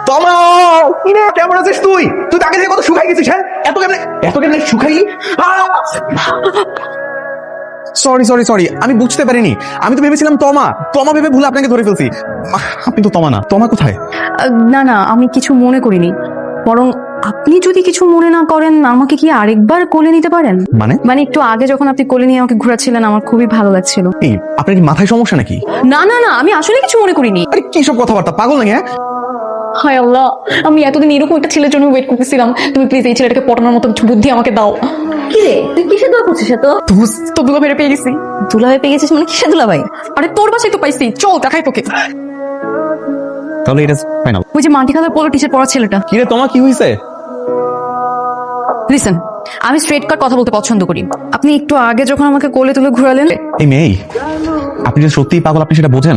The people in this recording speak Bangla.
তমা, কিরে কেমন আছিস তুই? তুই তাকে থেকে কত শুকাই গেছিস, হ্যাঁ? এত কেমনে শুকাই? সরি সরি সরি, আমি বুঝতে পারিনি। আমি তো ভেবেছিলাম তমা ভেবে ভুলে আপনাকে ধরে ফেলছি। আপনি তো তমা না। তমা কোথায়? না না, আমি কিছু মনে করিনি। বরং আপনি যদি কিছু মনে না করেন, আমাকে কি আরেকবার কোলে নিতে পারেন? মানে একটু আগে যখন আপনি কোলে নিয়ে আমাকে ঘোরাচ্ছিলেন, আমার খুবই ভালো লাগছিল। এই, আপনার কি মাথায় সমস্যা নাকি? না না না, আমি আসলে কিছু মনে করিনি। আরে কি সব কথাবার্তা, পাগল নাকি? হ্যাঁ, হায় আল্লাহ, আমি এতদিন এরকম একটা ছেলের জন্য ওয়েট করতেছিলাম। তুমি প্লিজ এই ছেলেটাকে পটানোর মতো কিছু বুদ্ধি আমাকে দাও। কি রে, তুই কিসে দোয়া করছিস এত? তো দুলা বেড়ে পেয়ে গেছি। দুলাভাই পেয়ে গেছিস মানে কিসে দুলাভাই? আরে তোর বাসায় তো পাইছি, চল দেখাই তোকে। তাহলে এটা ফাইনাল। ওই যে মাল্টি কালার পোলো টি-শার্ট পরা ছেলেটা। কিরে তোমা, কি হয়েছে? লিসেন, আমি স্ট্রেট কাট কথা বলতে পছন্দ করি। আপনি একটু আগে যখন আমাকে কোলে তুলে ঘোরালেন, এই মেয়ে, আপনি যে সত্যিই পাগল আপনি সেটা বোঝেন?